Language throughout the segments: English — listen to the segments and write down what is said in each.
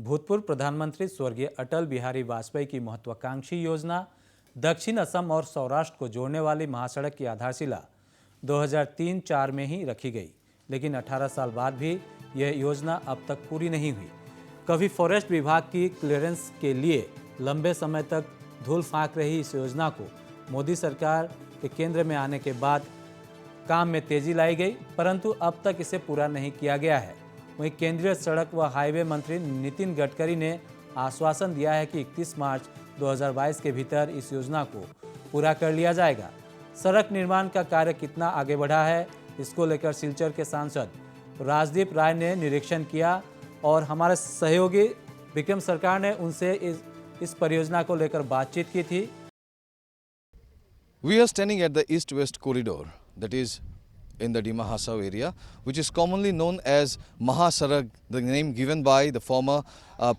भूतपूर्व प्रधानमंत्री स्वर्गीय अटल बिहारी वाजपेयी की महत्वाकांक्षी योजना दक्षिण असम और सौराष्ट्र को जोड़ने वाली महासड़क की आधारशिला 2003-4 में ही रखी गई, लेकिन 18 साल बाद भी यह योजना अब तक पूरी नहीं हुई। कभी फॉरेस्ट विभाग की क्लियरेंस के लिए लंबे समय तक धूल फांक रही इस योजना को मोदी सरकार के केंद्र में आने के बाद काम में तेजी लाई गई, परंतु अब तक इसे पूरा नहीं किया गया है। वहीं केंद्रीय सड़क व हाईवे मंत्री नितिन गडकरी ने आश्वासन दिया है कि 31 मार्च 2022 के भीतर इस योजना को पूरा कर लिया जाएगा। सड़क निर्माण का कार्य कितना आगे बढ़ा है, इसको लेकर सिलचर के सांसद राजदीप राय ने निरीक्षण किया और हमारे सहयोगी विक्रम सरकार ने उनसे इस परियोजना को लेकर बातचीत की थी। We are standing at the east-west corridor, that is in the Dima Hasao area, which is commonly known as Mahasarak, the name given by the former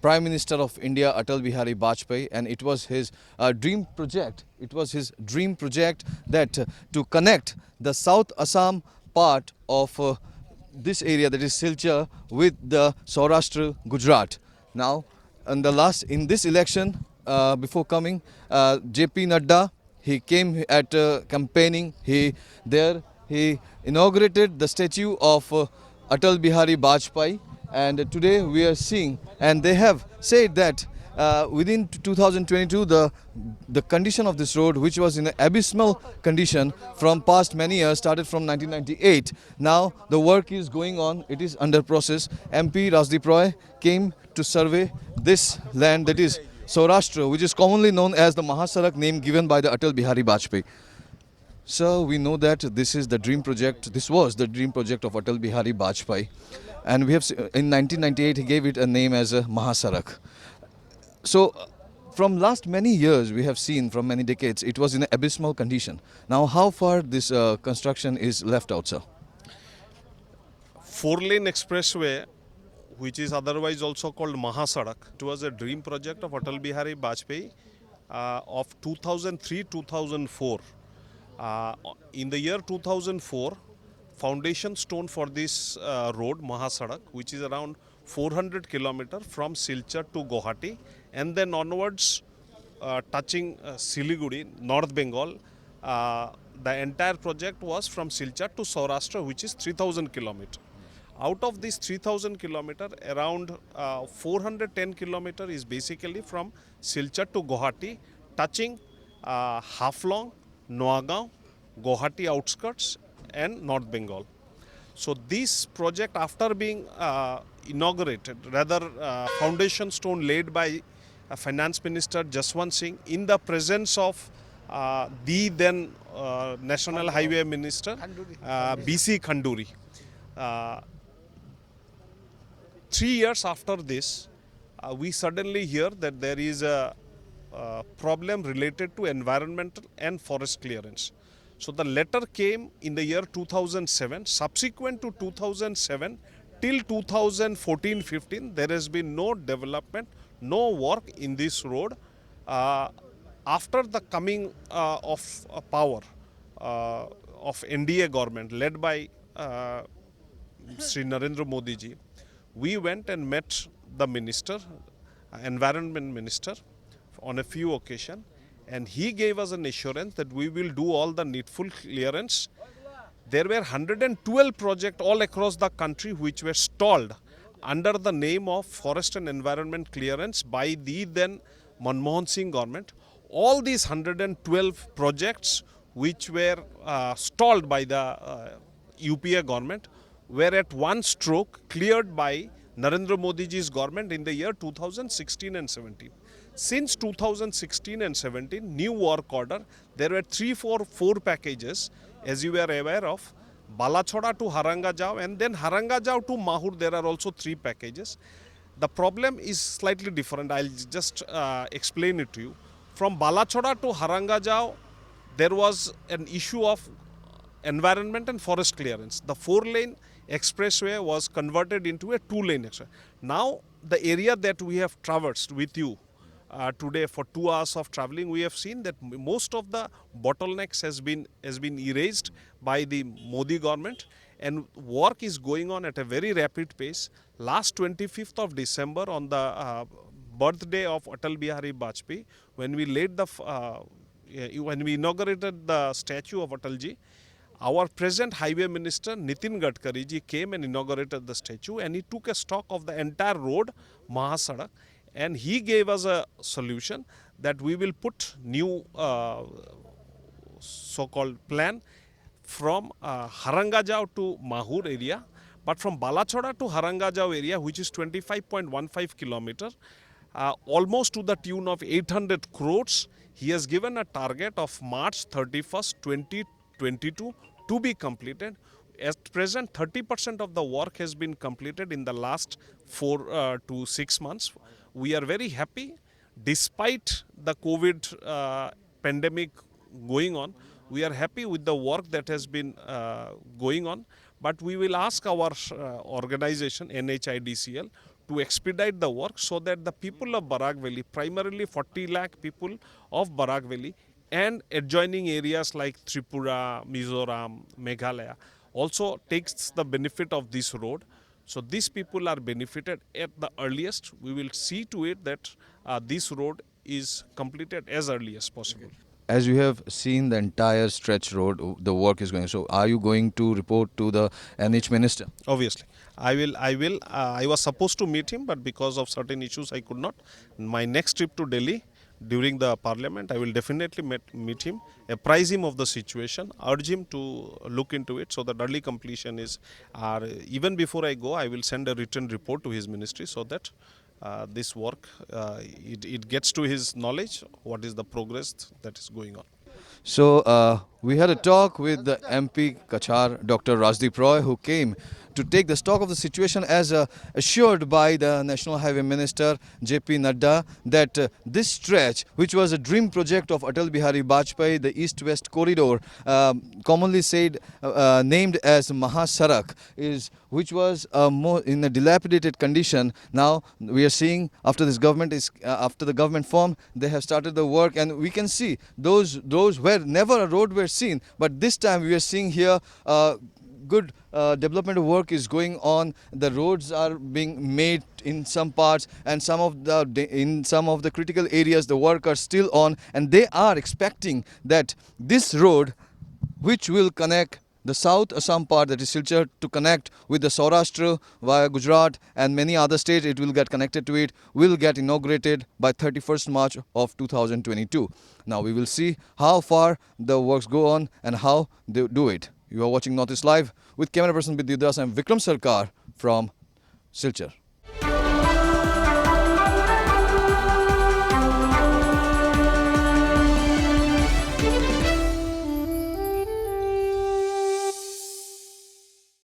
Prime Minister of India, Atal Bihari Vajpayee, and it was his dream project. It was his dream project that to connect the South Assam part of this area, that is Silchar, with the Saurashtra, Gujarat. Now, in this election, before coming, JP Nadda, he came at campaigning. He inaugurated the statue of Atal Bihari Vajpayee, and today we are seeing, and they have said that within 2022 the condition of this road, which was in an abysmal condition from past many years, started from 1998. Now the work is going on, it is under process. MP Rajdeep Roy came to survey this land, that is Saurashtra, which is commonly known as the Mahasarak, name given by the Atal Bihari Vajpayee. So we know that this is the dream project. This was the dream project of Atal Bihari Vajpayee, and we have in 1998 he gave it a name as a Mahasarak. So from last many years we have seen, from many decades, it was in an abysmal condition. Now how far this construction is left out, sir? 4-lane expressway, which is otherwise also called Mahasadak. It was a dream project of Atal Bihari Vajpayee of 2003-2004. In the year 2004, foundation stone for this road, Mahasadak, which is around 400 km from Silchar to Guwahati, and then onwards touching Siliguri, North Bengal. The entire project was from Silchar to Saurashtra, which is 3000 km. Out of this 3000 km, around 410 km is basically from Silchar to Guwahati, touching Haflong, Noagaon, Guwahati outskirts and North Bengal. So this project, after being inaugurated, rather foundation stone laid by Finance Minister Jaswant Singh in the presence of the then National Highway Minister BC Khanduri. 3 years after this, we suddenly hear that there is a problem related to environmental and forest clearance. So the letter came in the year 2007. Subsequent to 2007 till 2014-15, there has been no development, no work in this road. After the coming of power of NDA government led by Sri Narendra Modi ji, we went and met the minister, environment minister, on a few occasions, and he gave us an assurance that we will do all the needful clearance. There were 112 projects all across the country which were stalled under the name of forest and environment clearance by the then Manmohan Singh government. All these 112 projects which were stalled by the UPA government were at one stroke cleared by Narendra Modi ji's government in the year 2016 and 17. Since 2016 and 17, new work order, there were 4 packages, as you are aware of. Balachoda to Harangajao, and then Harangajao to Mahur, there are also 3 packages. The problem is slightly different. I'll just explain it to you. From Balachoda to Harangajao, there was an issue of environment and forest clearance. The 4-lane expressway was converted into a 2-lane expressway. Now, the area that we have traversed with you today for 2 hours of traveling, we have seen that most of the bottlenecks has been erased by the Modi government, and work is going on at a very rapid pace. Last 25th of December, on the birthday of Atal Bihari Vajpayee, when we when we inaugurated the statue of Atalji, our present highway minister Nitin Gadkari ji came and inaugurated the statue, and he took a stock of the entire road, Mahasadak, and he gave us a solution that we will put new so-called plan from Harangajao to Mahur area, but from Balachoda to Harangajao area, which is 25.15 kilometer, almost to the tune of 800 crores. He has given a target of March 31st, 2022 to be completed. At present, 30% of the work has been completed in the last 4 to 6 months. We are very happy, despite the COVID pandemic going on. We are happy with the work that has been going on, but we will ask our organization NHIDCL to expedite the work so that the people of Barak Valley, primarily 40 lakh people of Barak Valley and adjoining areas like Tripura, Mizoram, Meghalaya, also takes the benefit of this road. So these people are benefited at the earliest. We will see to it that this road is completed as early as possible. As you have seen the entire stretch road, the work is going. So, are you going to report to the NH minister? Obviously, I will. I was supposed to meet him, but because of certain issues, I could not. My next trip to Delhi during the parliament, I will definitely meet him, apprise him of the situation, urge him to look into it so that early completion is. Even before I go, I will send a written report to his ministry so that this work it gets to his knowledge what is the progress that is going on. So, we had a talk with the MP Kachar, Dr. Rajdeep Roy, who came to take the stock of the situation as assured by the National Highway Minister JP Nadda that this stretch, which was a dream project of Atal Bihari Vajpayee, the East-West corridor, commonly said named as Mahasadak, which was more in a dilapidated condition. Now we are seeing after this government after the government formed, they have started the work, and we can see those where never a road were seen, but this time we are seeing here good development work is going on. The roads are being made in some parts, and in some of the critical areas the work are still on, and they are expecting that this road, which will connect the South Assam part, that is Silchar, to connect with the Saurashtra via Gujarat and many other states, it will get connected to it, will get inaugurated by 31st March of 2022. Now we will see how far the works go on and how they do it. You are watching Northeast Live with camera person Vidyut Das. I am Vikram Sarkar from Silchar.